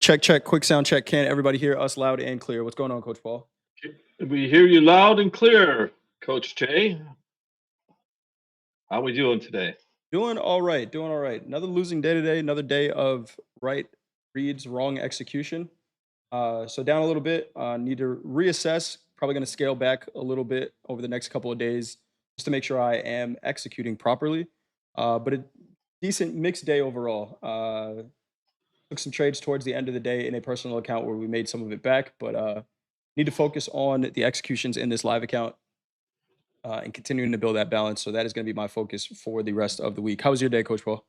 Check, check, quick sound check. Can everybody hear us loud and clear? What's going on, Coach Paul? We hear you loud and clear, Coach Jay. How we doing today? Doing all right, doing all right. Another losing day today, another day of right reads, wrong execution. So down a little bit, need to reassess. Probably going to scale back a little bit over the next couple of days just to make sure I am executing properly. But a decent mixed day overall. Took some trades towards the end of the day in a personal account where we made some of it back, but need to focus on the executions in this live account and continuing to build that balance. So that is going to be my focus for the rest of the week. How was your day, Coach Paul?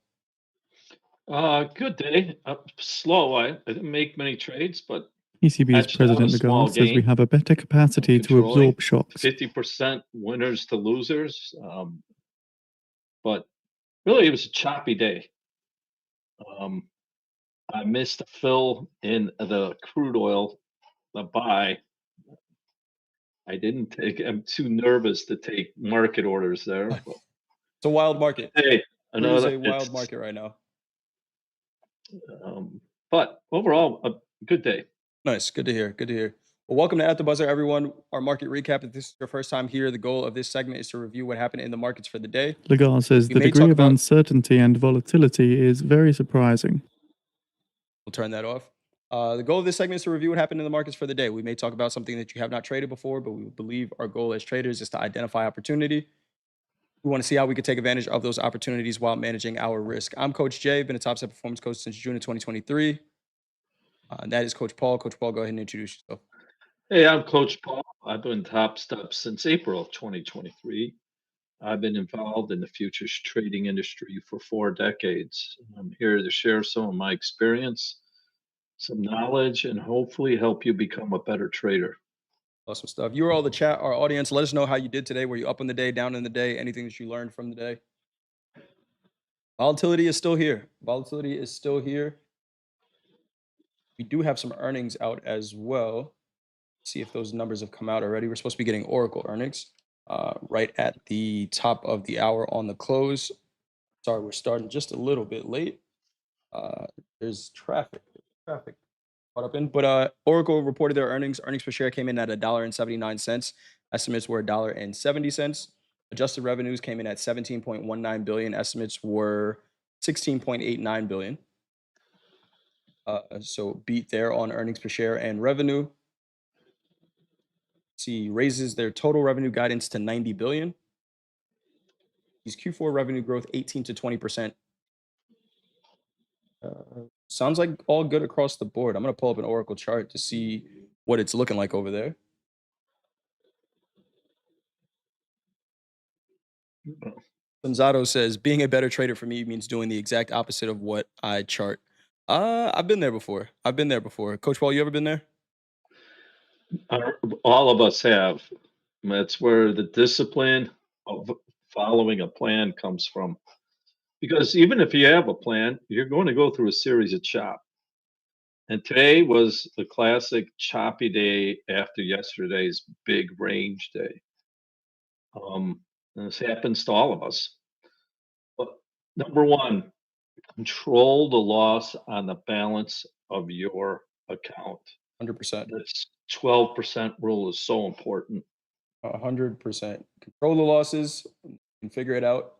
Good day. Slow. I didn't make many trades, but ECB's edged out a President small Lagarde says we gain. have a better capacity to Controlling absorb shocks. 50% winners to losers. But really, it was a choppy day. I missed a fill in the crude oil, the buy. I didn't take. I'm too nervous to take market orders there. But It's a wild market. hey, It is another. a wild market right now. But overall, a good day. Nice. Good to hear. Good to hear. Well, welcome to At the Buzzer, everyone. Our market recap. If this is your first time here, the goal of this segment is to review what happened in the markets for the day. Lagarde says We the may degree talk of about- uncertainty and volatility is very surprising. We'll turn that off. The goal of this segment is to review what happened in the markets for the day. We may talk about something that you have not traded before, but we believe our goal as traders is to identify opportunity. We want to see how we could take advantage of those opportunities while managing our risk. I'm Coach Jay, been a Topstep performance coach since June of 2023. And that is Coach Paul. Coach Paul, go ahead and introduce yourself. Hey, I'm Coach Paul. I've been Topstep since April of 2023. I've been involved in the futures trading industry for 4 decades. I'm here to share some of my experience, some knowledge, and hopefully help you become a better trader. Awesome stuff. You are all the chat, our audience. Let us know how you did today. Were you up in the day, down in the day? Anything that you learned from the day? Volatility is still here. Volatility is still here. We do have some earnings out as well. See if those numbers have come out already. We're supposed to be getting Oracle earnings right at the top of the hour on the close. Sorry, we're starting just a little bit late. There's traffic. Caught up in, but Oracle reported their earnings. Earnings per share came in at $1.79. Estimates were $1.70. Adjusted revenues came in at 17.19 billion. Estimates were 16.89 billion. So beat there on earnings per share and revenue. See, raises their total revenue guidance to 90 billion. These Q4 revenue growth 18 to 20%. Sounds like all good across the board. I'm going to pull up an Oracle chart to see what it's looking like over there. Gonzalo says, being a better trader for me means doing the exact opposite of what I chart. I've been there before. Coach Paul, you ever been there? All of us have. That's where the discipline of following a plan comes from. Because even if you have a plan, you're going to go through a series of chop. And today was the classic choppy day after yesterday's big range day. And this happens to all of us. But number one, control the loss on the balance of your account. 100%. This 12% rule is so important. 100%. Control the losses and figure it out.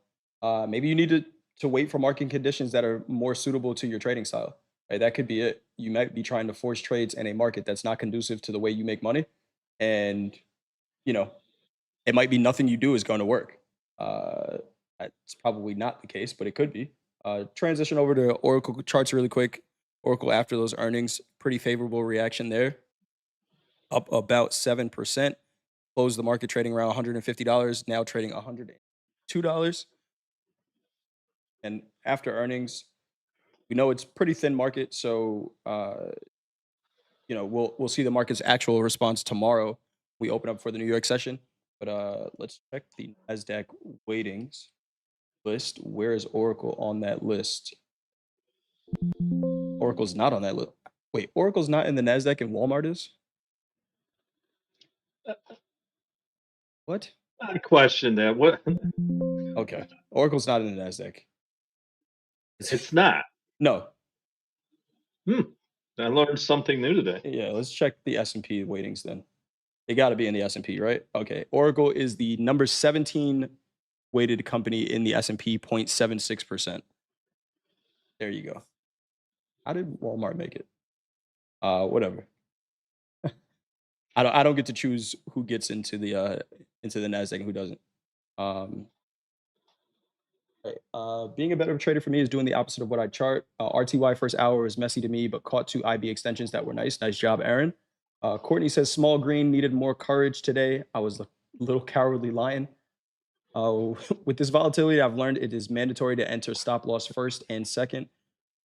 Maybe you need to wait for market conditions that are more suitable to your trading style. Right? That could be it. You might be trying to force trades in a market that's not conducive to the way you make money. And, it might be nothing you do is going to work. That's probably not the case, but it could be. Transition over to Oracle charts really quick. Oracle after those earnings, pretty favorable reaction there. Up about 7%. Closed the market trading around $150, now trading $102. And after earnings, we know it's pretty thin market, so we'll see the market's actual response tomorrow. We open up for the New York session, but let's check the Nasdaq weightings list. Where is Oracle on that list? Oracle's not on that list. Wait, Oracle's not in the Nasdaq and Walmart is? What? I question that. What? Okay, Oracle's not in the Nasdaq. It's not. No. I learned something new today. Yeah, let's check the S&P weightings then. They got to be in the S&P, right? Okay. Oracle is the number 17 weighted company in the S&P, 0.76%. There you go. How did Walmart make it? Whatever. I don't get to choose who gets into the Nasdaq and who doesn't. Um, right. Being a better trader for me is doing the opposite of what I chart. RTY first hour was messy to me, but caught two IB extensions that were nice. Nice job, Aaron. Courtney says small green needed more courage today. I was a little cowardly lion. With this volatility, I've learned it is mandatory to enter stop loss first and second.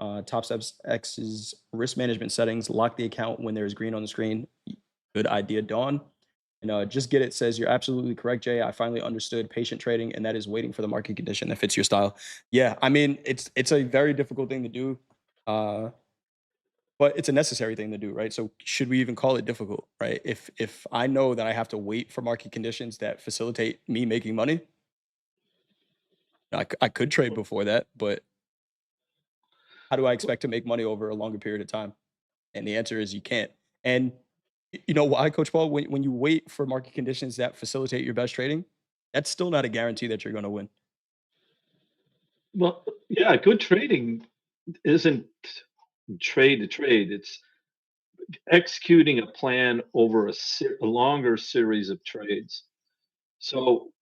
Topstep X's risk management settings lock the account when there is green on the screen. Good idea, Dawn. And just get it says you're absolutely correct, Jay. I finally understood patient trading, and that is waiting for the market condition that fits your style. Yeah, I mean it's a very difficult thing to do, uh, but it's a necessary thing to do, right? So should we even call it difficult, right? If I know that I have to wait for market conditions that facilitate me making money, I could trade before that, but how do I expect to make money over a longer period of time? And the answer is you can't. And you know why, Coach Paul? When you wait for market conditions that facilitate your best trading, that's still not a guarantee that you're going to win. Well, yeah, good trading isn't trade to trade. It's executing a plan over a longer series of trades. So,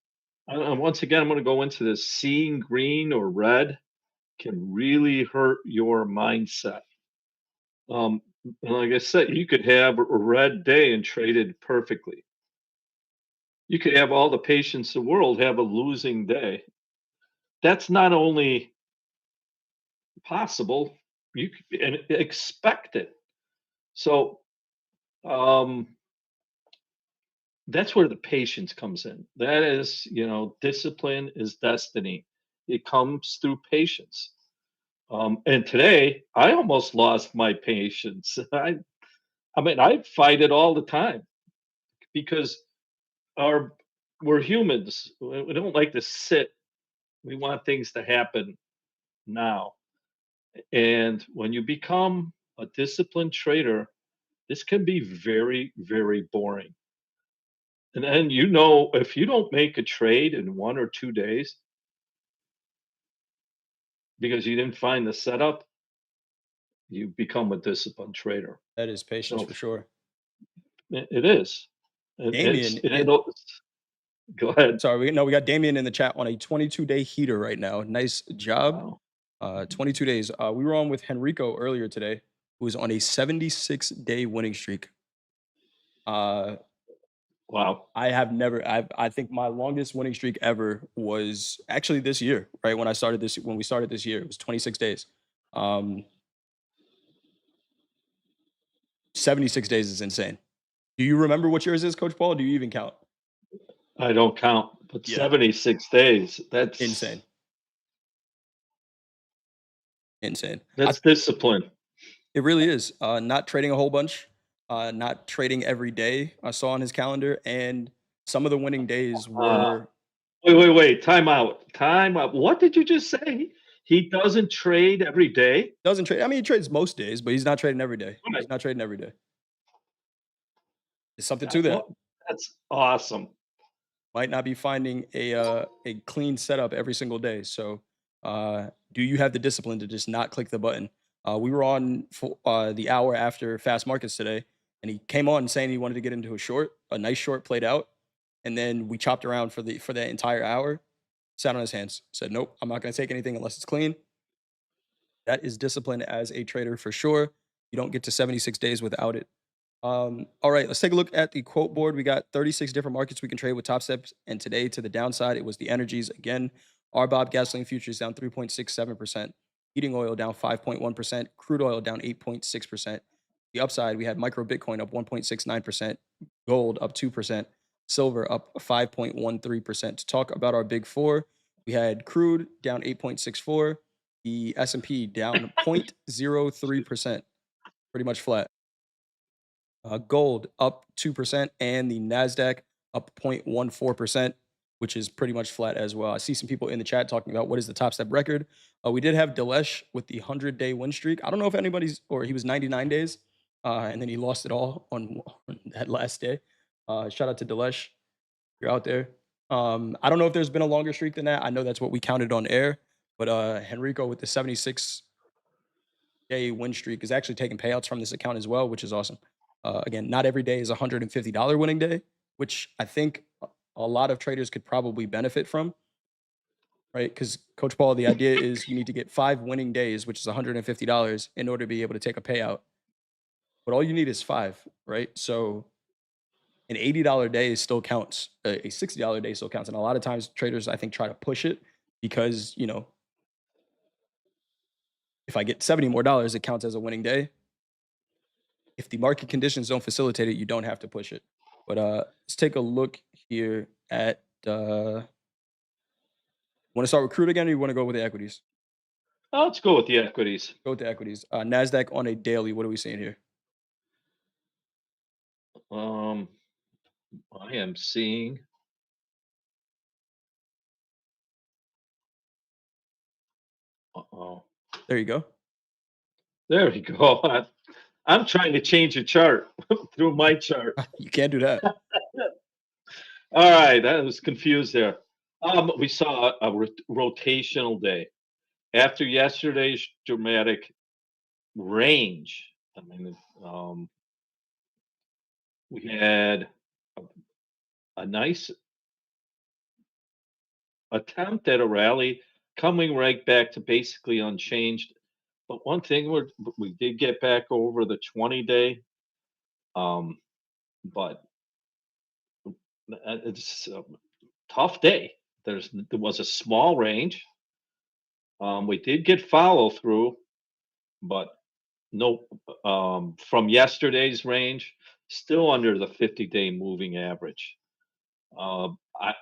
once again, I'm going to go into this. Seeing green or red can really hurt your mindset. And like I said, you could have a red day and trade it perfectly. You could have all the patience in the world have a losing day. That's not only possible, and expect it. So, um, that's where the patience comes in. That is, discipline is destiny. It comes through patience. And today, I almost lost my patience. I mean, I fight it all the time because our we're humans. We don't like to sit. We want things to happen now. And when you become a disciplined trader, this can be very, very boring. And then, if you don't make a trade in 1 or 2 days because you didn't find the setup, you become a disciplined trader. That is patience So for sure. it is. And Damien, go ahead. sorry, we got Damien in the chat on a 22-day heater right now. Nice job. Wow. 22 days. We were on with Henrico earlier today, who is on a 76-day winning streak. Uh, Wow. I think my longest winning streak ever was actually this year, right? When we started this year, it was 26 days. Um, 76 days is insane. Do you remember what yours is, Coach Paul? Do you even count? I don't count, but Yeah, 76 days, that's insane, insane. that's discipline. It really is. Not trading a whole bunch, not trading every day. I saw on his calendar, and some of the winning days Uh, were wait, time out. Time out. What did you just say? He doesn't trade every day? doesn't trade. I mean, he trades most days, but he's not trading every day. Right. He's not trading every day. There's something to That that. well, that's awesome. Might not be finding a clean setup every single day. So, do you have the discipline to just not click the button? We were on for, the hour after fast markets today, and he came on saying he wanted to get into a short, a nice short played out, and then we chopped around for that entire hour. Sat on his hands, said, "Nope, I'm not going to take anything unless it's clean." That is discipline as a trader for sure. You don't get to 76 days without it. All right, let's take a look at the quote board. We got 36 different markets we can trade with Top Steps. And today, to the downside, it was the energies again. RBOB gasoline futures down 3.67%, heating oil down 5.1%, crude oil down 8.6%. The upside, we had micro Bitcoin up 1.69%, gold up 2%, silver up 5.13%. To talk about our big four, we had crude down 8.64, the S&P down 0.03%, pretty much flat. Gold up 2%, and the Nasdaq up 0.14%, which is pretty much flat as well. I see some people in the chat talking about what is the top step record. We did have Delesh with the 100-day win streak. I don't know if anybody's, or he was 99 days, and then he lost it all on that last day. Shout out to Delesh. You're out there. I don't know if there's been a longer streak than that. I know that's what we counted on air, but Henrico with the 76-day win streak is actually taking payouts from this account as well, which is awesome. Again, not every day is a $150 winning day, which I think a lot of traders could probably benefit from, right? Because Coach Paul, the idea is you need to get 5 winning days, which is $150 in order to be able to take a payout. But all you need is 5, right? So an $80 day still counts. A $60 day still counts. And a lot of times traders, I think, try to push it because, if I get 70 more dollars, it counts as a winning day. If the market conditions don't facilitate it, you don't have to push it. But let's take a look here at want to start with crude again, or you want to go with the equities? Let's go with the equities. Go with the equities. Nasdaq on a daily. What are we seeing here? Um, I am seeing. Uh-oh. There you go. There we go. I'm trying to change a chart through my chart. You can't do that. All right, I was confused there. We saw a rotational day after yesterday's dramatic range. I mean, we had a nice attempt at a rally, coming right back to basically unchanged. But one thing we did get back over the 20-day, but it's a tough day. There was a small range. We did get follow through, but no, from yesterday's range, still under the 50-day moving average. I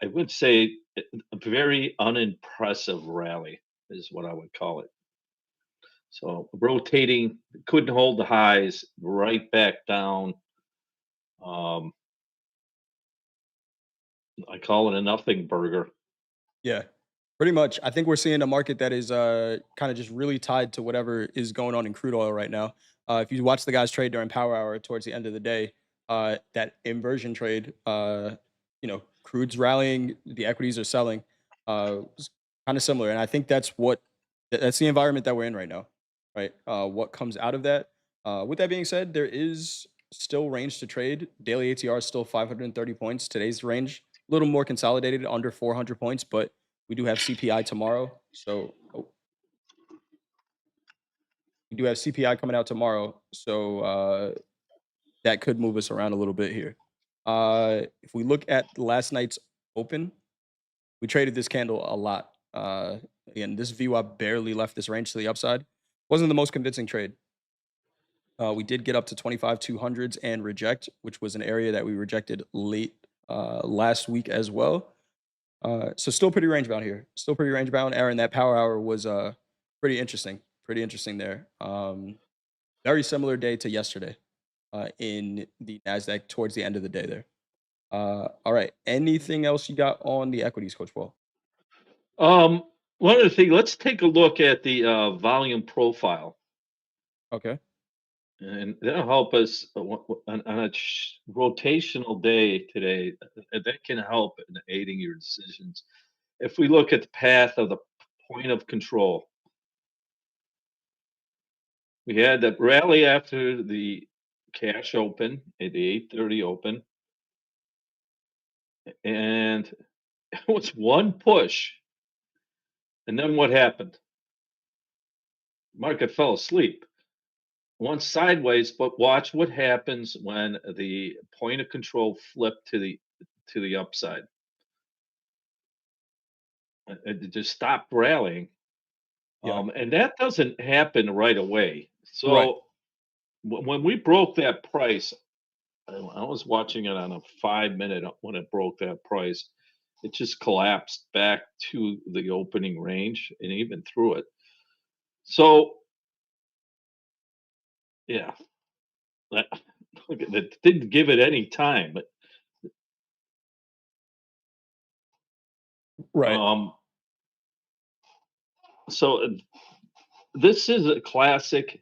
would say a very unimpressive rally is what I would call it. So rotating, couldn't hold the highs, right back down. Um, I call it a nothing burger. Yeah, pretty much. I think we're seeing a market that is kind of just really tied to whatever is going on in crude oil right now. If you watch the guys trade during power hour towards the end of the day, that inversion trade, crude's rallying, the equities are selling, kind of similar. And I think that's the environment that we're in right now, right? What comes out of that? With that being said, there is still range to trade. Daily ATR is still 530 points. Today's range a little more consolidated, under 400 points, but we do have CPI tomorrow. So we do have CPI coming out tomorrow. So that could move us around a little bit here. If we look at last night's open, we traded this candle a lot. Again, this VWAP barely left this range to the upside. Wasn't the most convincing trade. We did get up to 25 200s and reject, which was an area that we rejected late last week as well. So still pretty range bound here. Still pretty range bound. Aaron, that power hour was pretty interesting. Pretty interesting there. Very similar day to yesterday in the Nasdaq towards the end of the day there. All right. Anything else you got on the equities, Coach Paul? One other thing, let's take a look at the volume profile. Okay. And that'll help us on a rotational day today. That can help in aiding your decisions. If we look at the path of the point of control, we had the rally after the cash open at the 8:30 open, and it was one push. And then what happened? Market fell asleep. Went sideways, but watch what happens when the point of control flipped to the upside. It just stopped rallying. Yeah. And that doesn't happen right away. So Right. when we broke that price, I was watching it on a 5 minute when it broke that price. It just collapsed back to the opening range and even through it. So yeah, that, that didn't give it any time. But Right. Um, so this is a classic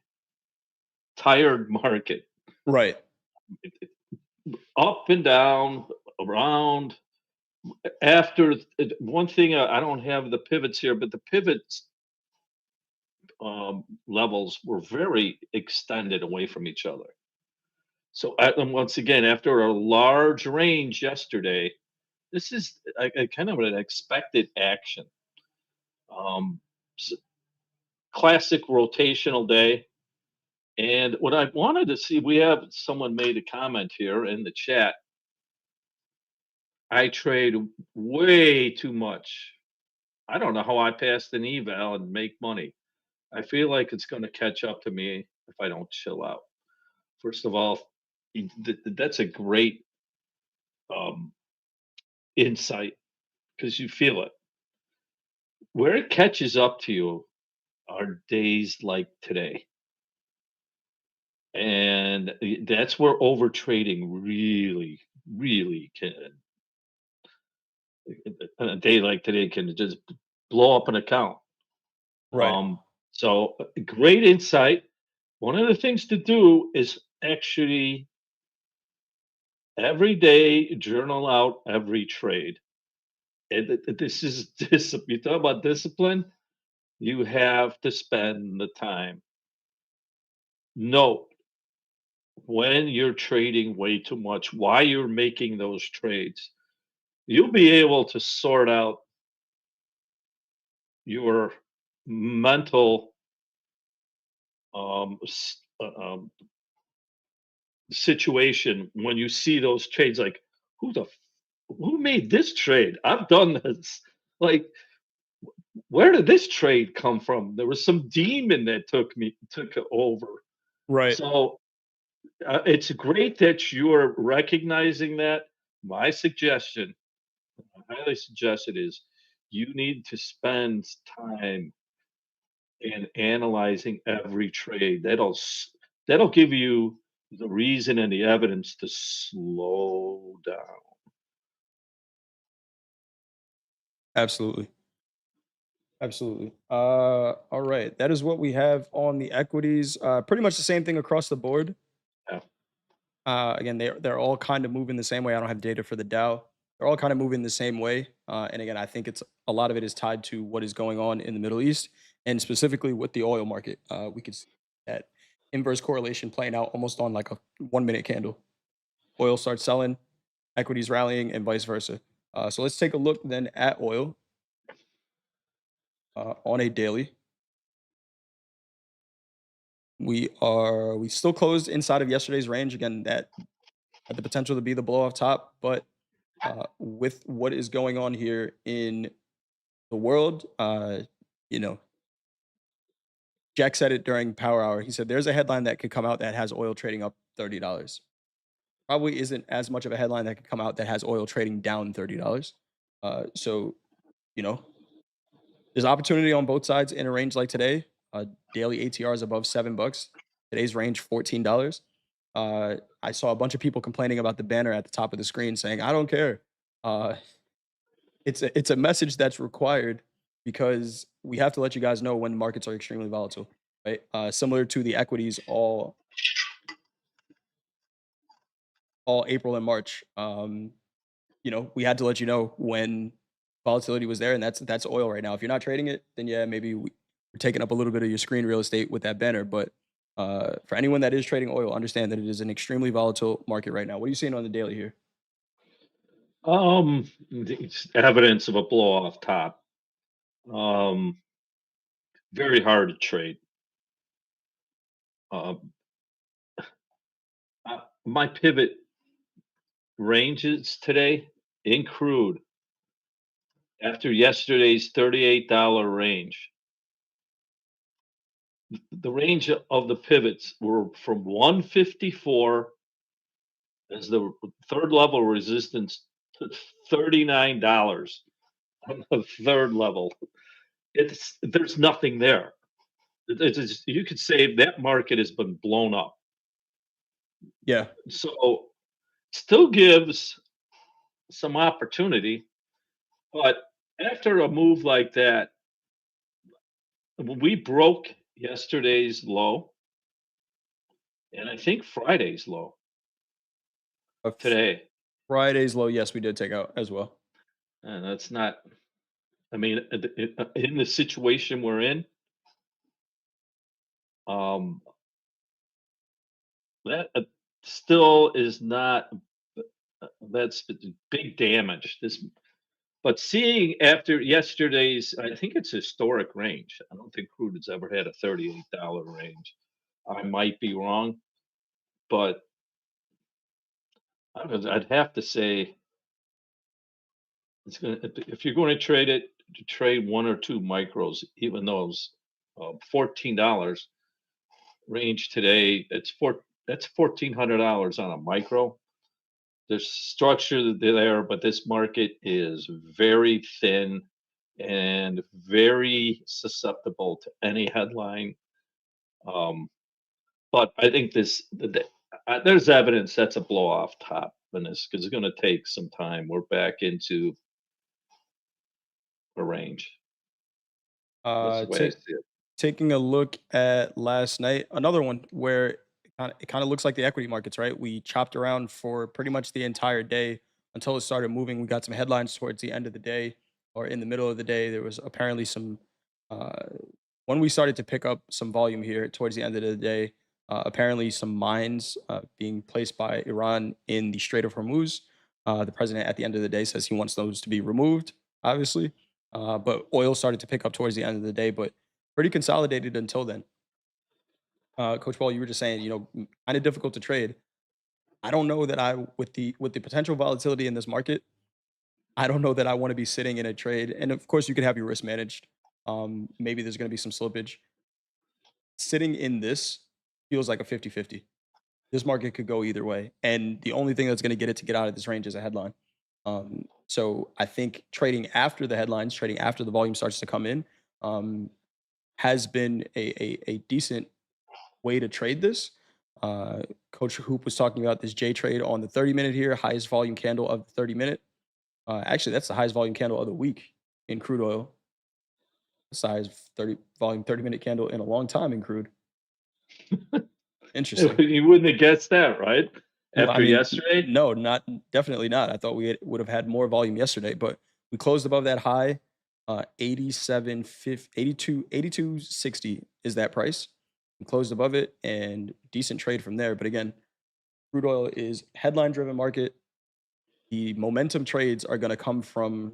tired market, Right. up and down, around. After one thing, I don't have the pivots here, but the pivots levels were very extended away from each other. So, and once again, after a large range yesterday, this is a kind of an expected action. Um, s- Classic rotational day. And what I wanted to see, we have someone made a comment here in the chat. I trade way too much. I don't know how I passed an eval and make money. I feel like it's going to catch up to me if I don't chill out. First of all, that's a great um, insight because you feel it. Where it catches up to you are days like today. And that's where over trading really, really can, a day like today can just blow up an account. Right. So great insight. One of the things to do is actually every day journal out every trade. And this is you talk about discipline. You have to spend the time. Note when you're trading way too much, why you're making those trades. You'll be able to sort out your mental situation when you see those trades. Like, who the who made this trade? I've done this. Like, where did this trade come from? There was some demon that took it over. Right. So it's great that you're recognizing that. My suggestion, I highly suggest it is, you need to spend time in analyzing every trade. That'll give you the reason and the evidence to slow down. Absolutely. Absolutely. All right. That is what we have on the equities. Pretty much the same thing across the board. Yeah. Again, they're all kind of moving the same way. I don't have data for the Dow. They're all kind of moving the same way. And again, I think it's a lot of it is tied to what is going on in the Middle East and specifically with the oil market. We could see that inverse correlation playing out almost on like a 1 minute candle. Oil starts selling, equities rallying, and vice versa. So let's take a look then at oil on a daily. We still closed inside of yesterday's range. Again, that had the potential to be the blow off top, but with what is going on here in the world, you know, Jack said it during Power Hour. He said there's a headline that could come out that has oil trading up $30. Probably isn't as much of a headline that could come out that has oil trading down $30. So you know, there's opportunity on both sides in a range like today. Daily ATR is above $7. Today's range $14. I saw a bunch of people complaining about the banner at the top of the screen saying, "I don't care." Uh, it's a message that's required because we have to let you guys know when markets are extremely volatile, right? Similar to the equities all April and March. We had to let you know when volatility was there, and that's oil right now. If you're not trading it, then yeah, maybe we're taking up a little bit of your screen real estate with that banner. But for anyone that is trading oil, understand that it is an extremely volatile market right now. What are you seeing on the daily here? It's evidence of a blow off top. Um, Very hard to trade. Uh, my pivot ranges today in crude after yesterday's $38 range. The range of the pivots were from 154 as the third level resistance to $39 on the third level. There's nothing there. You could say that market has been blown up. Yeah, So still gives some opportunity, but after a move like that, we broke yesterday's low, and I think Friday's low Uh, today, Friday's low, yes, we did take out as well. and that's not. I mean, in the situation we're in, um, that still is not. That's big damage. But seeing after yesterday's, I think it's historic range. I don't think crude has ever had a $38 range. I might be wrong, but I'd have to say it's gonna if you're going to trade it, to trade 1 or 2 micros, even those $14 range today. That's $1,400 on a micro. There's structure there, but this market is very thin and very susceptible to any headline. Um, but I think there's evidence that's a blow off top in this because it's going to take some time. We're back into a range. That's Uh, the way I ta- see it. Taking a look at last night, another one where it kind of looks like the equity markets, right? We chopped around for pretty much the entire day until it started moving. We got some headlines towards the end of the day or in the middle of the day. There was apparently some uh, when we started to pick up some volume here towards the end of the day. Apparently, some mines being placed by Iran in the Strait of Hormuz. The president, at the end of the day, says he wants those to be removed. Obviously, but oil started to pick up towards the end of the day, but pretty consolidated until then. Coach Paul, you were just saying, kind of difficult to trade. I don't know that I, with the potential volatility in this market, I don't know that I want to be sitting in a trade. And of course, you can have your risk managed. Maybe there's going to be some slippage. Sitting in this feels like a 50-50. This market could go either way. And the only thing that's going to get it to get out of this range is a headline. So I think trading after the headlines, trading after the volume starts to come in, um, has been a decent way to trade this. Uh, Coach Hoop was talking about this J trade on the 30-minute here, highest volume candle of the 30-minute. Actually, that's the highest volume candle of the week in crude oil. Size 30 volume 30-minute candle in a long time in crude. Interesting. You wouldn't have guessed that, right? Well, I After mean, yesterday, no, not definitely not. I thought would have had more volume yesterday, but we closed above that high. 87, 82.60 is that price. We closed above it and decent trade from there. But again, crude oil is headline driven market. The momentum trades are going to come from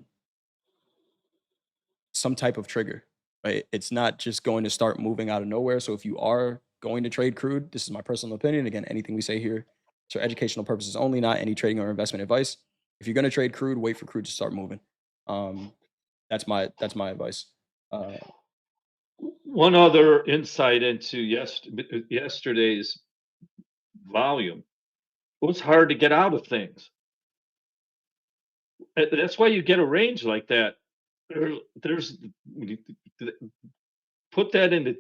some type of trigger, right? It's not just going to start moving out of nowhere. So if you are going to trade crude, this is my personal opinion. Again, anything we say here is for educational purposes only, not any trading or investment advice. If you're going to trade crude, wait for crude to start moving. Um, that's my advice. Uh, one other insight into yesterday's volume. It was hard to get out of things. That's why you get a range like that. There's put that in the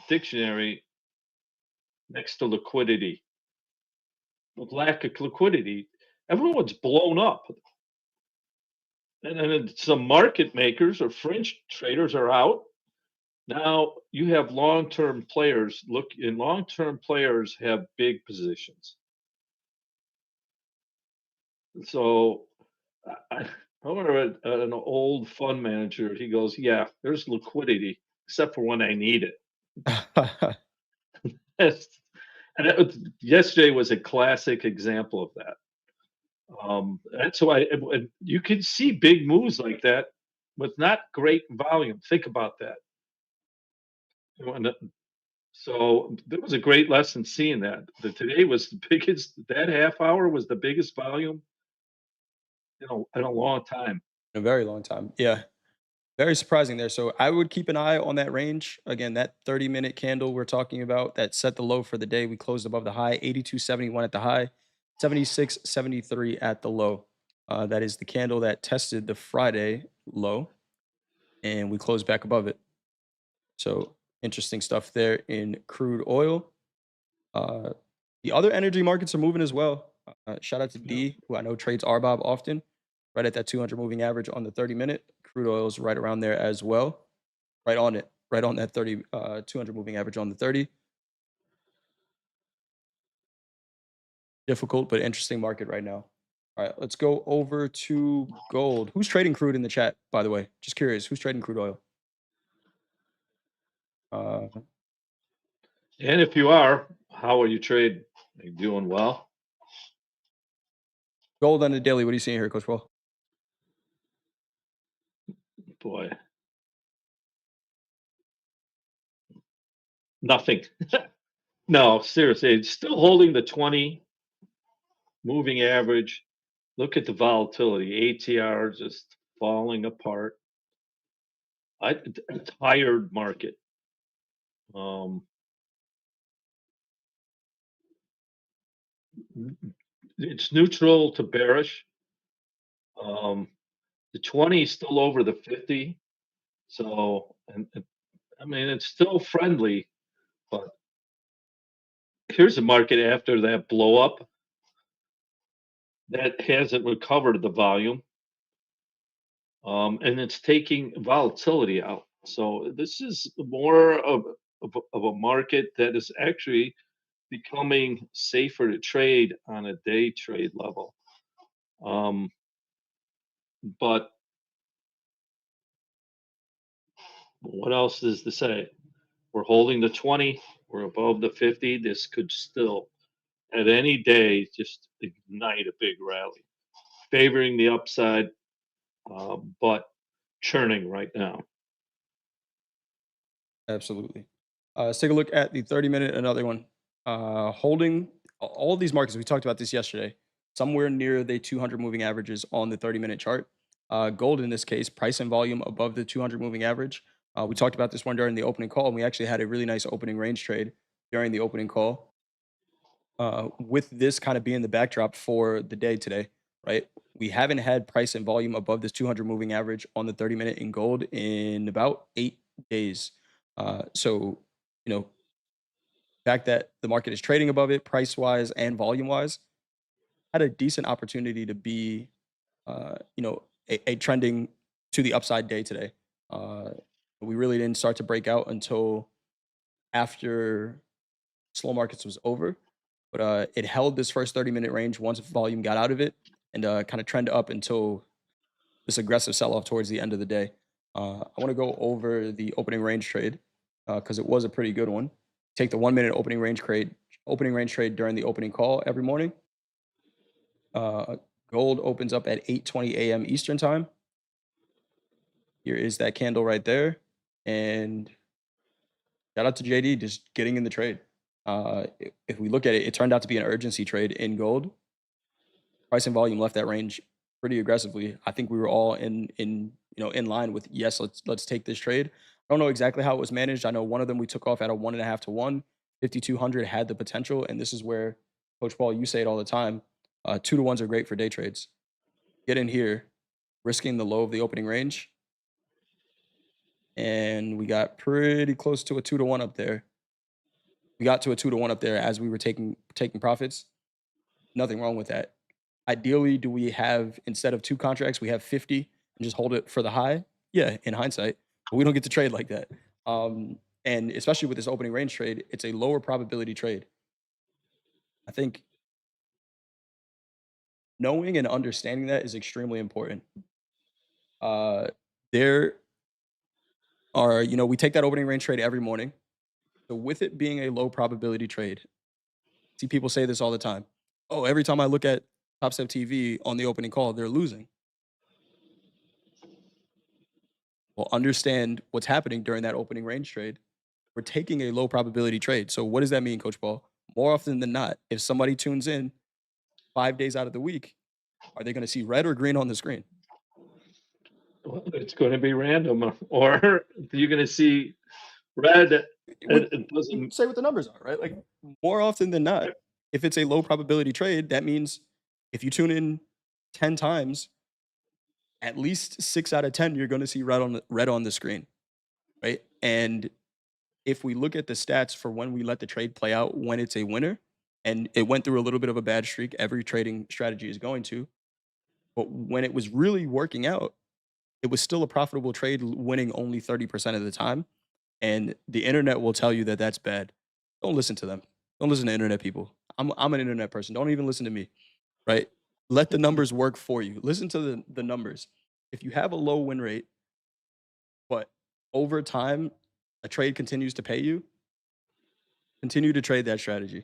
dictionary next to liquidity. With lack of liquidity, everyone's blown up, and then some market makers or fringe traders are out. Now you have long-term players. Long-term players have big positions. So I remember an old fund manager. He goes, "Yeah, there's liquidity, except for when I need it." Yes. And yesterday was a classic example of that. That's why you can see big moves like that with not great volume. Think about that. When So that was a great lesson seeing that. Today was the biggest. That half hour was the biggest volume in a long time. a very long time. Yeah. Very surprising there. So I would keep an eye on that range. Again, that 30-minute candle we're talking about that set the low for the day. We closed above the high, 82.71 at the high, 76.73 at the low. That is the candle that tested the Friday low, and we closed back above it. So interesting stuff there in crude oil. Uh, the other energy markets are moving as well. Shout out to Yeah. D, who I know trades RBOB often, right at that 200 moving average on the 30-minute. crude oil is right around there as well, right on it, right on that 30, 200 moving average on the 30. Difficult but interesting market right now. All right, let's go over to gold. Who's trading crude in the chat, by the way? Just curious, who's trading crude oil? Uh, And if you are, how are you trade? Are you doing well? gold on the daily. What are you seeing here, Coach Paul? Boy, nothing. No, seriously, it's still holding the 20 moving average. Look at the volatility. ATR just falling apart. A tired market. Um, it's neutral to bearish. Um, the 20 is still over the 50. So, and I mean, it's still friendly, but here's a market after that blow up that hasn't recovered the volume, and it's taking volatility out. So this is more of a market that is actually becoming safer to trade on a day trade level. Um, but what else is to say? We're holding the 20. We're above the 50. This could still, at any day, just ignite a big rally, favoring the upside, but churning right now. Absolutely. Let's take a look at the 30-minute, another one. Holding all these markets, we talked about this yesterday, somewhere near the 200 moving averages on the 30-minute chart. Gold in this case, price and volume above the 200 moving average. We talked about this one during the opening call, and we actually had a really nice opening range trade during the opening call. With this kind of being the backdrop for the day today, right? We haven't had price and volume above this 200 moving average on the 30-minute in gold in about 8 days. So, fact that the market is trading above it, price wise and volume wise, had a decent opportunity to be, a trending to the upside day today. Uh, we really didn't start to break out until after slow markets was over, but it held this first 30-minute range once volume got out of it and kind of trend up until this aggressive sell off towards the end of the day. I want to go over the opening range trade because it was a pretty good one. Take the 1 minute opening range trade during the opening call every morning. Uh, Gold opens up at 8:20 a.m. Eastern time. Here is that candle right there, and shout out to JD just getting in the trade. If we look at it, it turned out to be an urgency trade in gold. Price and volume left that range pretty aggressively. I think we were all in line with yes, let's take this trade. I don't know exactly how it was managed. I know one of them we took off at a 1.5 to 1. 5,200 had the potential, and this is where Coach Paul, you say it all the time. 2 to 1s are great for day trades. Get in here, risking the low of the opening range, and we got pretty close to a 2 to 1 up there. We got to a 2 to 1 up there as we were taking profits. Nothing wrong with that. Ideally, do we have instead of 2 contracts, we have 50 and just hold it for the high? Yeah, in hindsight, but we don't get to trade like that. And especially with this opening range trade, it's a lower probability trade. I think knowing and understanding that is extremely important. There are, we take that opening range trade every morning. So with it being a low probability trade, see people say this all the time. Oh, every time I look at Topstep TV on the opening call, they're losing. Well, understand what's happening during that opening range trade. We're taking a low probability trade. So what does that mean, Coach Paul? More often than not, if somebody tunes in 5 days out of the week, are they going to see red or green on the screen? Well, it's going to be random, or you're going to see red. We, It we doesn't. say what the numbers are, right? Like more often than not, if it's a low probability trade, that means if you tune in 10 times, at least 6 out of 10, you're going to see red on the screen, right? And if we look at the stats for when we let the trade play out when it's a winner, and it went through a little bit of a bad streak, every trading strategy is going to, but when it was really working out, it was still a profitable trade, winning only 30% of the time. And the internet will tell you that that's bad. Don't listen to them. Don't listen to internet people. I'm an internet person. Don't even listen to me, right? Let the numbers work for you. Listen to the numbers. If you have a low win rate, but over time a trade continues to pay you, continue to trade that strategy.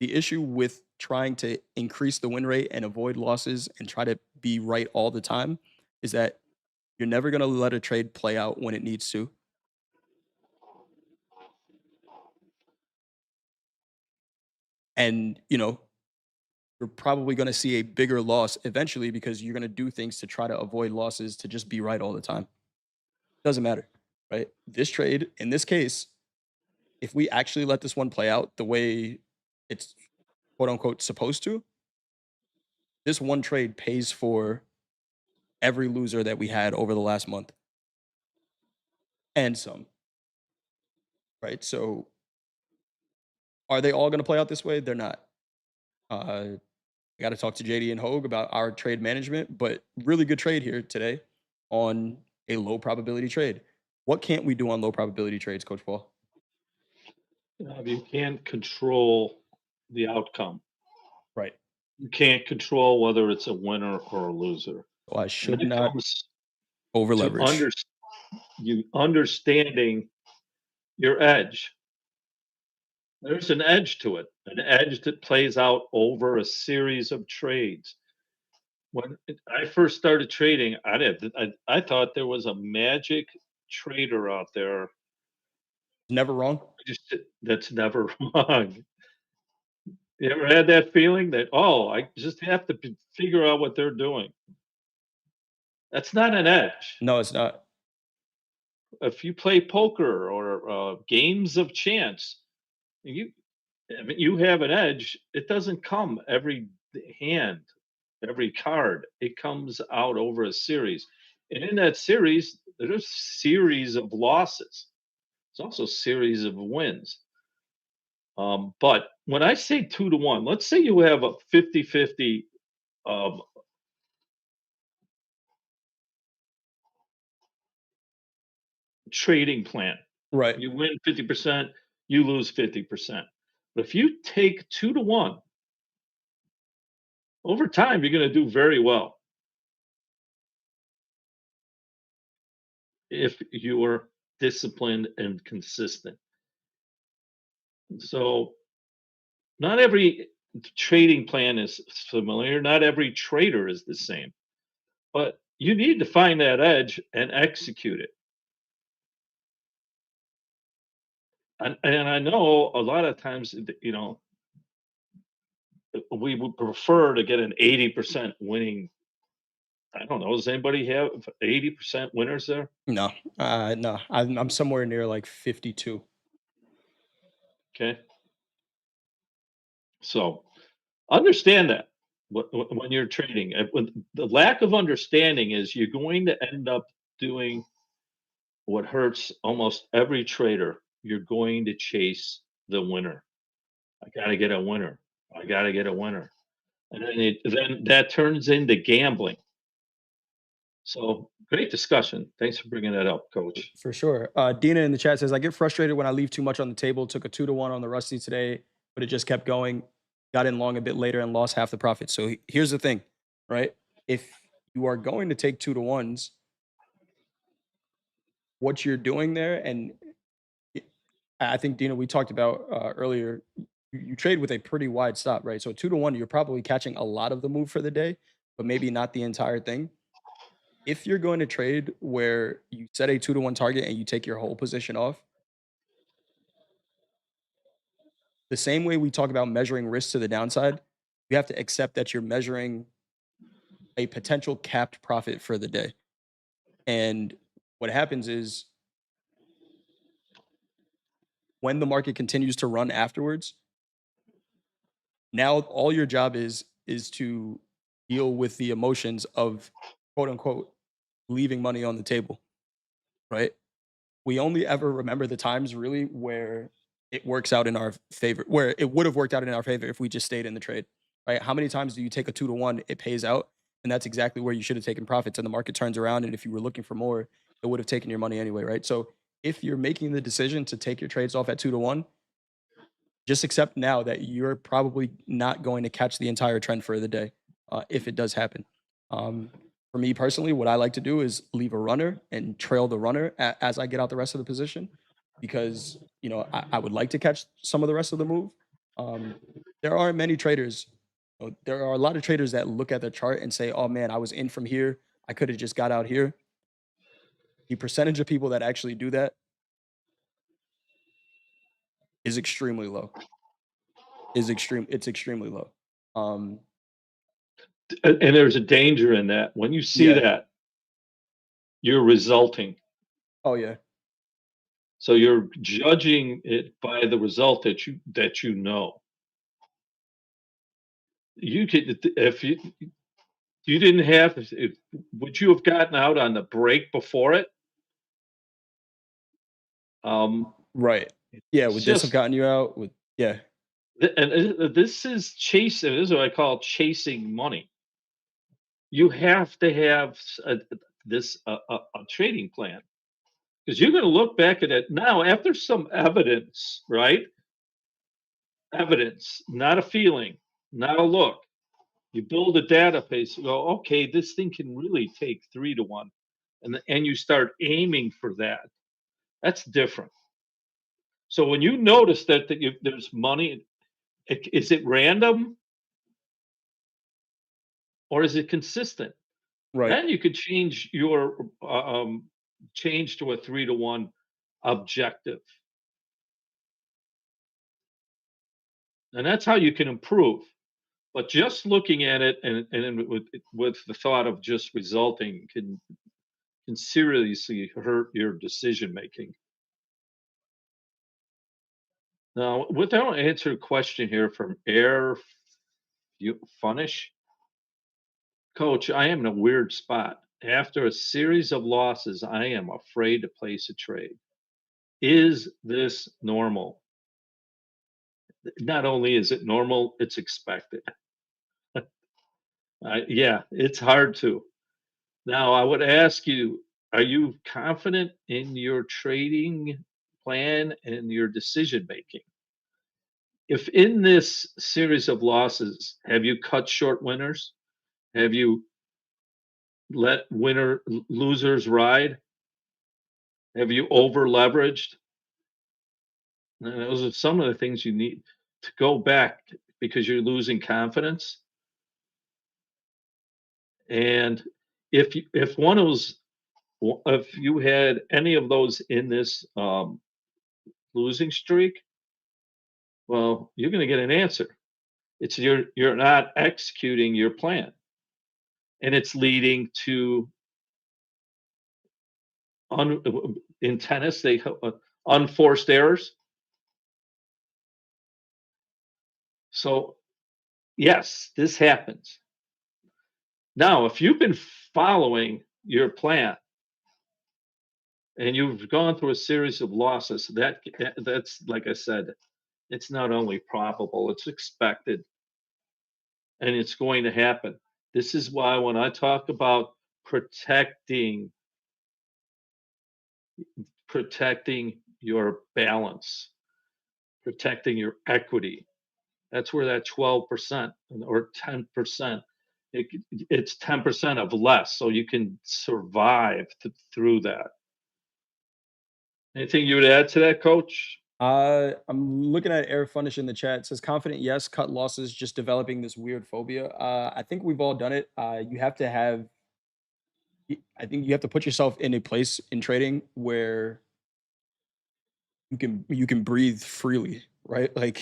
The issue with trying to increase the win rate and avoid losses and try to be right all the time is that you're never going to let a trade play out when it needs to. And, you're probably going to see a bigger loss eventually because you're going to do things to try to avoid losses to just be right all the time. Doesn't matter, right? This trade, in this case, if we actually let this one play out the way it's quote unquote supposed to, this one trade pays for every loser that we had over the last month and some, right? So are they all going to play out this way? They're not. I got to talk to JD and Hogue about our trade management, but really good trade here today on a low probability trade. What can't we do on low probability trades, Coach Paul? You can't control the outcome. Right. You can't control whether it's a winner or a loser. So I And should it not comes over to leverage. you understanding your edge. There's an edge to it, an edge that plays out over a series of trades. When I first started trading, I thought there was a magic trader out there Never wrong. that's never wrong. You ever had that feeling that, oh, I just have to figure out what they're doing? That's not an edge. No, it's not. If you play poker or games of chance, you I mean, you have an edge. It doesn't come every hand, every card. It comes out over a series, and in that series, there's series of losses. There's also series of wins. But when I say 2 to 1, let's say you have a 50-50 um, trading plan. Right. You win 50%, you lose 50%. But if you take 2 to 1, over time, you're going to do very well if you are disciplined and consistent. So, not every trading plan is familiar, not every trader is the same, but you need to find that edge and execute it. And I know a lot of times, we would prefer to get an 80% winning. I don't know. Does anybody have 80% winners there? No. No. I'm somewhere near like 52. Okay. So understand that when you're trading, when the lack of understanding is you're going to end up doing what hurts almost every trader. You're going to chase the winner. I got to get a winner. I got to get a winner. And then that turns into gambling. So great discussion. Thanks for bringing that up, coach. For sure. Dina in the chat says, I get frustrated when I leave too much on the table. Took a 2 to 1 on the Rusty today, but it just kept going. Got in long a bit later and lost half the profit. So here's the thing, right? If you are going to take 2 to 1s, what you're doing there, and I think, Dina, we talked about earlier, you trade with a pretty wide stop, right? So 2 to 1, you're probably catching a lot of the move for the day, but maybe not the entire thing. If you're going to trade where you set a 2 to 1 target and you take your whole position off, the same way we talk about measuring risk to the downside, you have to accept that you're measuring a potential capped profit for the day. And what happens is when the market continues to run afterwards, now all your job is to deal with the emotions of quote unquote leaving money on the table, right? We only ever remember the times really where it works out in our favor, where it would have worked out in our favor if we just stayed in the trade, right? How many times do you take a 2 to 1, it pays out? and that's exactly where you should have taken profits, and the market turns around, and if you were looking for more, it would have taken your money anyway, right? So if you're making the decision to take your trades off at 2 to 1, just accept now that you're probably not going to catch the entire trend for the day, if it does happen. Um, for me personally, what I like to do is leave a runner and trail the runner as I get out the rest of the position, because I would like to catch some of the rest of the move. Um, there aren't many traders. There are a lot of traders that look at the chart and say, "Oh man, I was in from here. I could have just got out here." The percentage of people that actually do that is extremely low. It's extremely low. Um, And there's a danger in that. When you see yeah. that, you're resulting. Oh yeah. So you're judging it by the result that you know. You could if you didn't have if would you have gotten out on the break before it? Um, Right. Yeah, it's would this have just gotten you out? With yeah. this is chasing. This is what I call chasing money. You have to have a trading plan because you're going to look back at it now after some evidence, right? Evidence, not a feeling, not a look. You build a database. You go, okay, this thing can really take 3 to 1, and you start aiming for that. That's different. So when you notice there's money, is it random or is it consistent? Right. Then you could change to a 3 to 1 objective, and that's how you can improve. But just looking at it and with the thought of just resulting can seriously hurt your decision making. Now, without answer a question here from Air Funish, Coach, I am in a weird spot. After a series of losses, I am afraid to place a trade. Is this normal? Not only is it normal, it's expected. Yeah, it's hard to. Now, I would ask you, are you confident in your trading plan and your decision making? If in this series of losses, have you cut short winners? Have you let losers ride? Have you over leveraged? Those are some of the things you need to go back because you're losing confidence. And if one of those, if you had any of those in this losing streak, well, you're going to get an answer. It's you're not executing your plan, and it's leading to in tennis unforced errors. So yes, this happens. Now, if you've been following your plan and you've gone through a series of losses, that's like I said, it's not only probable, it's expected, and it's going to happen. This is why when I talk about protecting protecting your balance, protecting your equity, that's where that 12% or 10%, it's 10% of less, so you can survive through that. Anything you would add to that, Coach? I'm looking at Air Funish in the chat. It says confident, yes, cut losses, just developing this weird phobia. I think we've all done it. You have to have I think you have to put yourself in a place in trading where you can breathe freely, right? Like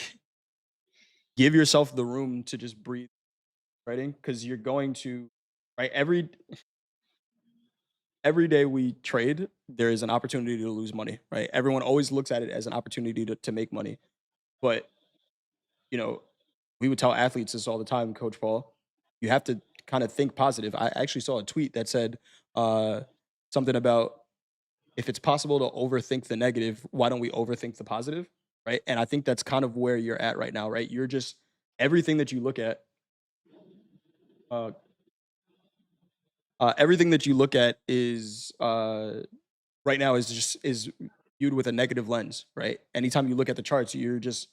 give yourself the room to just breathe trading, because you're going to right every day we trade, there is an opportunity to lose money, right? Everyone always looks at it as an opportunity to make money. But, you know, we would tell athletes this all the time, Coach Paul. You have to kind of think positive. I actually saw a tweet that said uh, something about if it's possible to overthink the negative, why don't we overthink the positive? Right. And I think that's kind of where you're at right now, right? You're just everything that you look at, uh, Everything that you look at is right now is viewed with a negative lens, right? Anytime you look at the charts, you're just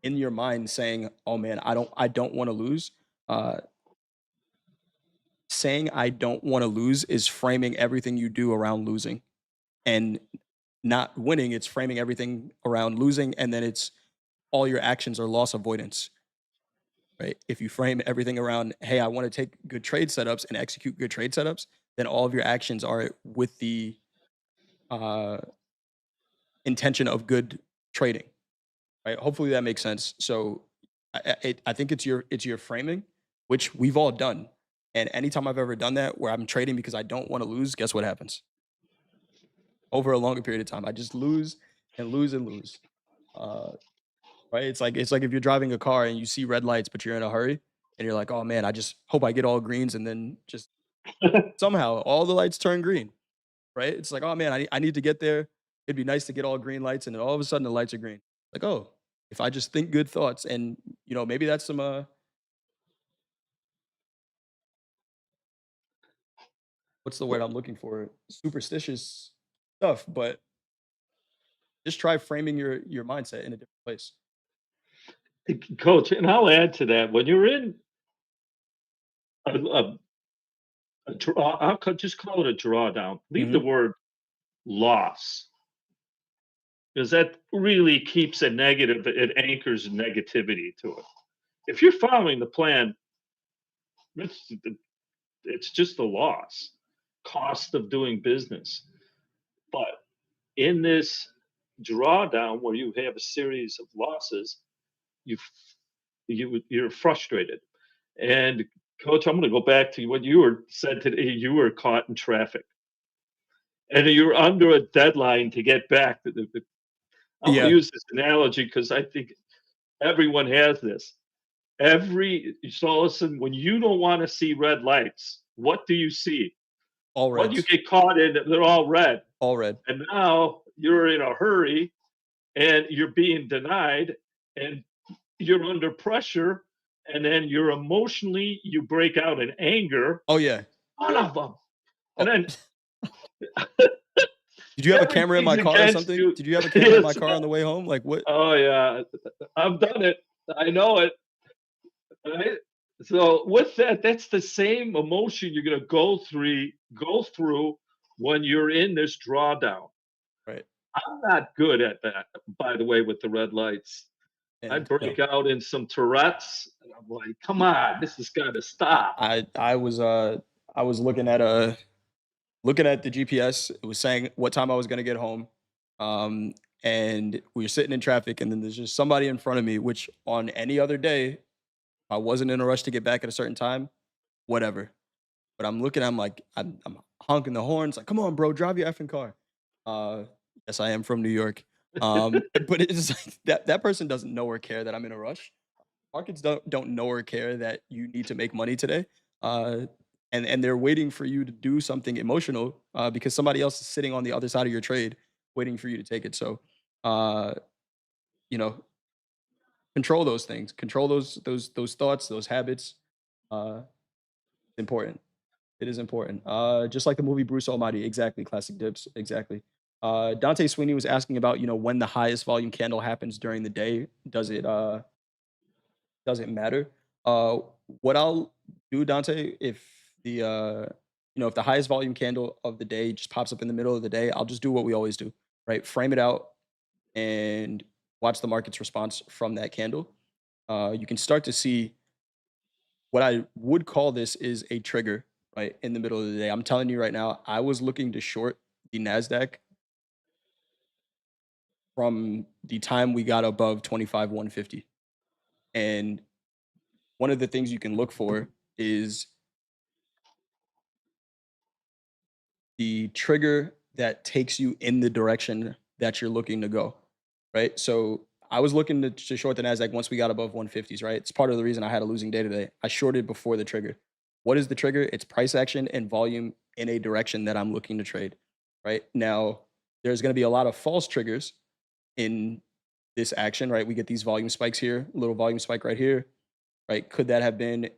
in your mind saying, "Oh man, I don't want to lose." Uh, Saying "I don't want to lose" is framing everything you do around losing, and not winning. It's framing everything around losing, and then it's all your actions are loss avoidance, right? If you frame everything around, "Hey, I want to take good trade setups and execute good trade setups," then all of your actions are with the uh, intention of good trading, right? Hopefully that makes sense. So I think it's your framing, which we've all done. And anytime I've ever done that, where I'm trading because I don't want to lose, guess what happens? Over a longer period of time, I just lose and lose and lose. Uh, right? It's like if you're driving a car and you see red lights, but you're in a hurry, and you're like, "Oh man, I just hope I get all greens," and then just somehow all the lights turn green, right? It's like, "Oh man, I need to get there. It'd be nice to get all green lights," and then all of a sudden the lights are green. Like, oh, if I just think good thoughts, and maybe that's some what's the word I'm looking for? Superstitious stuff, but just try framing your mindset in a different place. Coach, and I'll add to that. When you're in a draw, just call it a drawdown. Leave the Mhm. word loss, because that really keeps a negative. It anchors negativity to it. If you're following the plan, it's, it's just a loss, cost of doing business. But in this drawdown, where you have a series of losses, you you're frustrated. And coach, I'm going to go back to what you were said today. You were caught in traffic, and you're under a deadline to get back. I'm going to Yeah, use this analogy because I think everyone has this. So listen, when you don't want to see red lights, what do you see? all What you reds, get caught in? They're all red, all red. and now you're in a hurry, and you're being denied, and you're under pressure, and then you're emotionally you break out in anger. Oh yeah. Son of them. And Oh, then did you have a camera in everything's my car or against something? you. Did you have a camera in my Yes. car on the way home? Like what? Oh yeah. I've done it. I know it. Right? So with that, that's the same emotion you're gonna go through when you're in this drawdown. Right. I'm not good at that, by the way, with the red lights. I And break out in some Tourette's, and I'm like, "Come on, this has got to I stop." I I was looking at the GPS. It was saying what time I was gonna get home. Um, and we were sitting in traffic, and then there's just somebody in front of me, which on any other day, I wasn't in a rush to get back at a certain time, whatever. But I'm looking, I'm honking the horns, like, "Come on, bro, drive your effing car." Uh, yes, I am from New York. But it's like that person doesn't know or care that I'm in a rush. Markets don't know or care that you need to make money today. Uh, and they're waiting for you to do something emotional because somebody else is sitting on the other side of your trade waiting for you to take it. So, uh, you know, control those things, control those thoughts, those habits. Uh, important. It is important. Just like the movie Bruce Almighty, exactly. Classic dips, exactly. Dante Sweeney was asking about, when the highest volume candle happens during the day. Does it matter? Uh, what I'll do, Dante, if the highest volume candle of the day just pops up in the middle of the day, I'll just do what we always do, right? Frame it out and watch the market's response from that candle. You can start to see what I would call this is a trigger, right, in the middle of the day. I'm telling you right now, I was looking to short the Nasdaq from the time we got above 25,150. And one of the things you can look for is the trigger that takes you in the direction that you're looking to go, right? So I was looking to short the Nasdaq once we got above 150s, right? It's part of the reason I had a losing day today. I shorted before the trigger. What is the trigger? It's price action and volume in a direction that I'm looking to trade, right? Now, there's going to be a lot of false triggers in this action, right? We get these volume spikes here, a little volume spike right here, right? Could that have been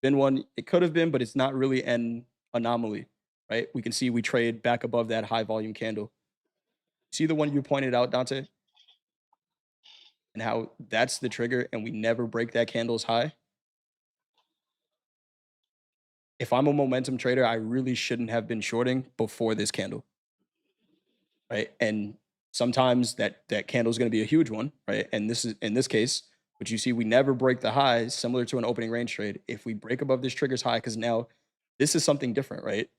one? It could have been, but it's not really anomaly, right? We can see we trade back above that high volume candle. See the one you pointed out, Dante, and how that's the trigger, and we never break that candle's high. If I'm a momentum trader, I really shouldn't have been shorting before this candle, right? And sometimes that candle is going to be a huge one, right? And this is in this case, but you see, we never break the highs, similar to an opening range trade. If we break above this trigger's high, because now this is something different, right?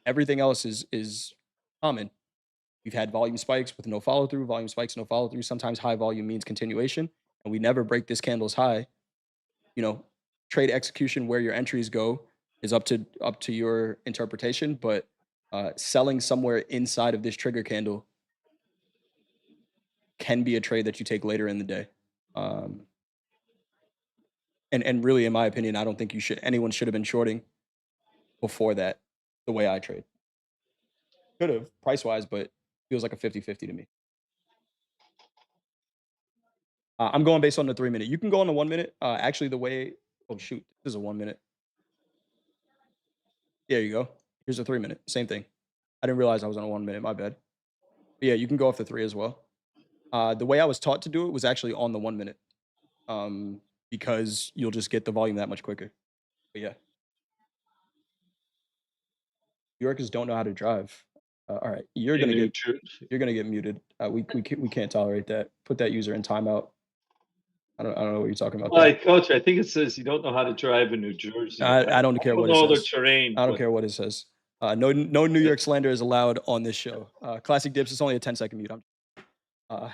Everything else is common. We've had volume spikes with no follow through, volume spikes, no follow through. Sometimes high volume means continuation, and we never break this candle's high. You know, trade execution where your entries go is up to your interpretation, but selling somewhere inside of this trigger candle can be a trade that you take later in the day. Um, and really, in my opinion, I don't think anyone should have been shorting before that. The way I trade could have price wise, but feels like a 50-50 to me. I'm going based on the 3 minute. You can go on the 1 minute. Actually, the way oh shoot, this is a 1 minute. There you go. Here's a 3 minute. Same thing. I didn't realize I was on a 1 minute. My bad. But yeah, you can go off the three as well. The way I was taught to do it was actually on the 1 minute, because you'll just get the volume that much quicker. But yeah, New Yorkers don't know how to drive. All right, you're In gonna New get Jersey. you're gonna get muted. We can't tolerate that. Put that user in timeout. I don't know what you're talking about there. Like, coach, I think it says you don't know how to drive in New Jersey. I don't care don't what it know the says. terrain, I don't but care what it says. No New York slander is allowed on this show. Classic Dips is only a 10-second mute. Uh,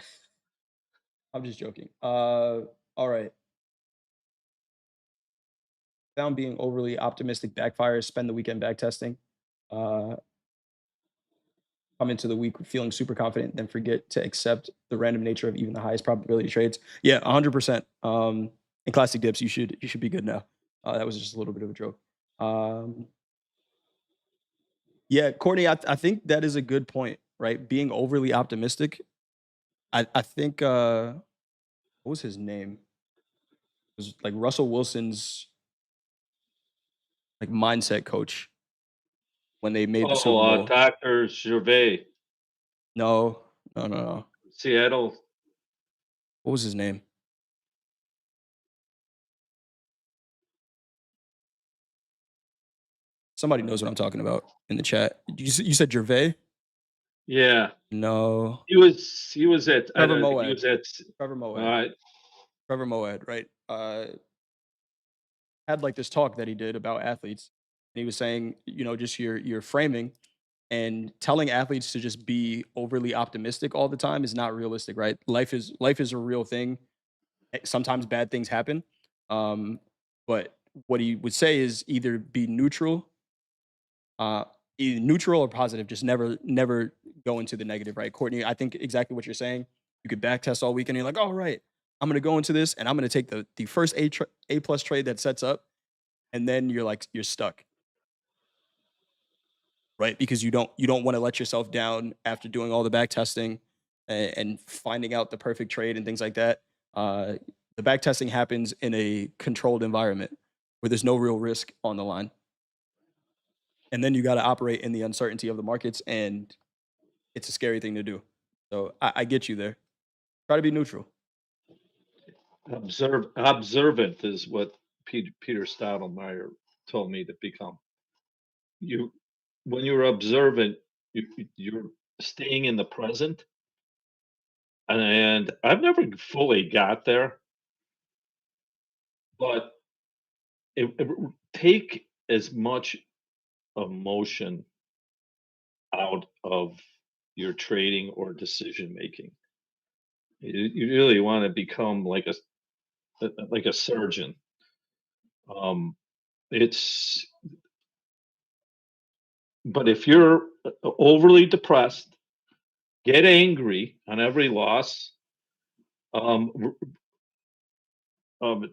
I'm just joking. All right. Found being overly optimistic backfires. Spend the weekend back testing. Uh, come into the week feeling super confident, then forget to accept the random nature of even the highest probability trades. Yeah, 100%. In classic dips, you should be good now. That was just a little bit of a joke. Yeah, Courtney, I think that is a good point, right? Being overly optimistic. I think what was his name? It was like Russell Wilson's like mindset coach when they made the Super Bowl. Dr. Gervais, No, no, no, no. Seattle. What was his name? Somebody knows what I'm talking about in the chat. You said Gervais? Yeah, No. he was at Trevor he Moawad. was at Trevor Moawad. uh, Trevor Moawad, right? Had like this talk that he did about athletes. And he was saying, just your framing and telling athletes to just be overly optimistic all the time is not realistic, right? Life is a real thing. Sometimes bad things happen. Um, but what he would say is either be neutral, uh, either neutral or positive. Just never go into the negative, right? Courtney, I think exactly what you're saying. You could back test all weekend. And you're like, all right, I'm gonna go into this and I'm gonna take the first A plus trade that sets up, and then you're stuck, right? Because you don't want to let yourself down after doing all the back testing and finding out the perfect trade and things like that. Uh, the back testing happens in a controlled environment where there's no real risk on the line, and then you got to operate in the uncertainty of the markets, and it's a scary thing to do. So I get you there. Try to be neutral. observant is what Peter Stottlemyre told me to become. You when you're observant, you're staying in the present, and I've never fully got there, but take as much emotion out of your trading or decision making. You really want to become like a surgeon. Um, it's but if you're overly depressed, get angry on every loss, um, um,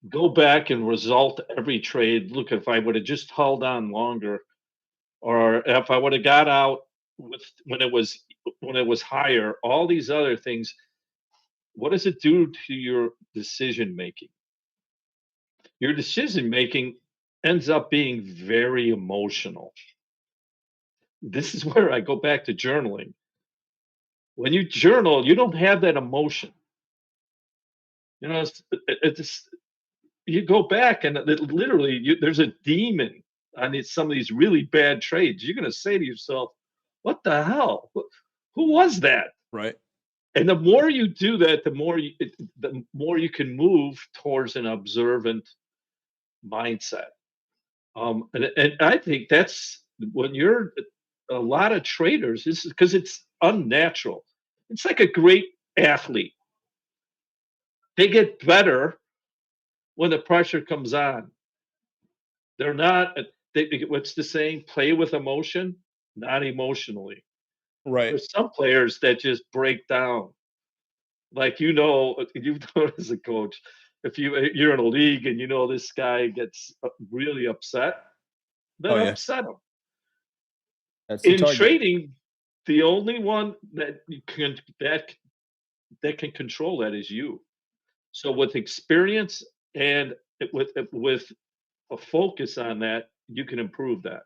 go back and result every trade. Look, if I would have just held on longer, or if I would have got out with when it was higher, all these other things. What does it do to your decision making? Your decision making ends up being very emotional. This is where I go back to journaling. When you journal, you don't have that emotion. You know, it's you go back and literally there's a demon on some of these really bad trades. You're going to say to yourself, "What the hell? Who was that?" Right. And the more you do that, the more you can move towards an observant mindset. And I think that's when you're a lot of traders. This is because it's unnatural. It's like a great athlete. They get better when the pressure comes on. They're not. What's the saying? Play with emotion, not emotionally. Right. There's some players that just break down. Like you've known as a coach, if you're in a league and you know this guy gets really upset, Oh then yeah. upset him. That's the In target. trading, the only one that can control that is you. So with experience and with a focus on that, you can improve that.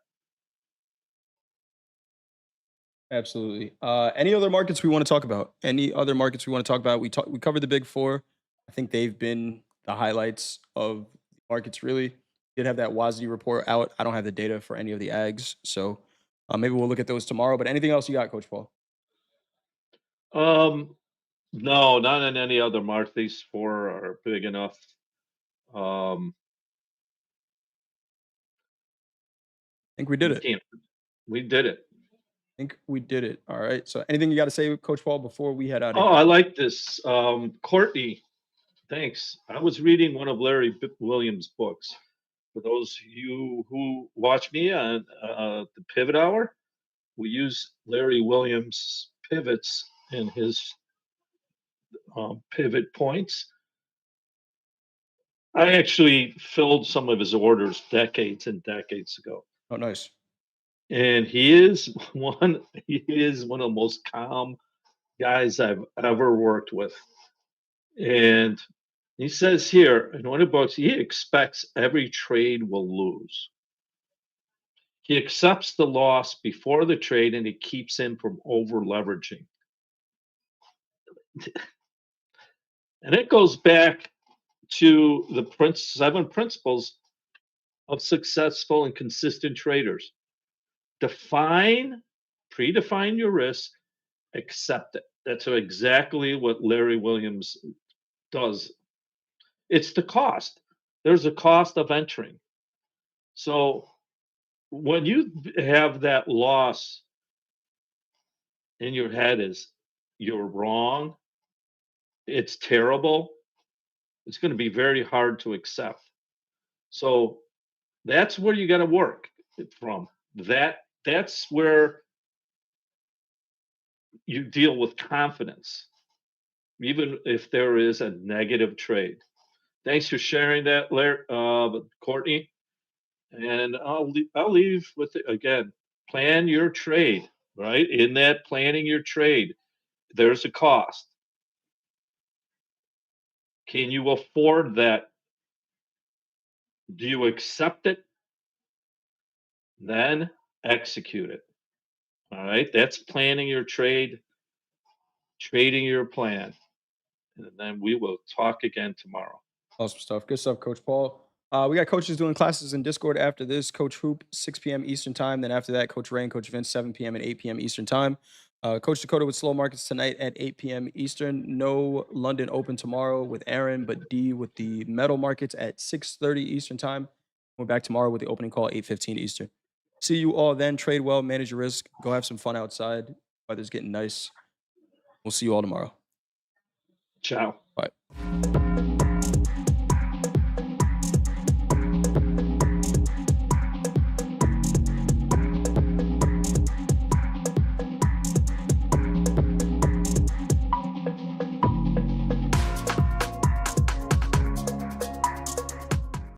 Absolutely. Any other markets we want to talk about? Any other markets we want to talk about? We covered the big four. I think they've been the highlights of the markets. Really, did have that WASD report out. I don't have the data for any of the ags, so maybe we'll look at those tomorrow. But anything else you got, Coach Paul? Um, no, not in any other market. These four are big enough. Um, I think we did we it. can't. We did it. I think we did it. All right. So anything you got to say, Coach Paul, before we head out of Oh, here? I like this. Courtney, thanks. I was reading one of Larry Williams' books. For those of you who watch me on the Pivot Hour, we use Larry Williams' pivots in his pivot points. I actually filled some of his orders decades and decades ago. Oh, nice. And he is one of the most calm guys I've ever worked with. And he says here in one of the books, he expects every trade will lose. He accepts the loss before the trade and he keeps him from over leveraging. And it goes back to the 7 principles of successful and consistent traders. Predefine your risk, accept it. That's exactly what Larry Williams does. It's the cost. There's a cost of entering. So when you have that loss in your head is you're wrong, it's terrible, it's going to be very hard to accept. So that's where you got to work from. That's where you deal with confidence, even if there is a negative trade. Thanks for sharing that, Courtney. And I'll leave with it again. Plan your trade, right? In that planning your trade, there's a cost. Can you afford that? Do you accept it? Then execute it. All right. That's planning your trade, trading your plan. And then we will talk again tomorrow. Awesome stuff. Good stuff, Coach Paul. We got coaches doing classes in Discord after this. Coach Hoop, 6 p.m. Eastern time. Then after that, Coach Ray and Coach Vince, 7 p.m. and 8 p.m. Eastern time. Coach Dakota with slow markets tonight at 8 p.m. Eastern. No London Open tomorrow with Aaron, but D with the metal markets at 6:30 Eastern time. We're back tomorrow with the opening call, 8:15 Eastern. See you all then. Trade well, manage your risk, go have some fun outside. Weather's getting nice. We'll see you all tomorrow. Ciao. Bye.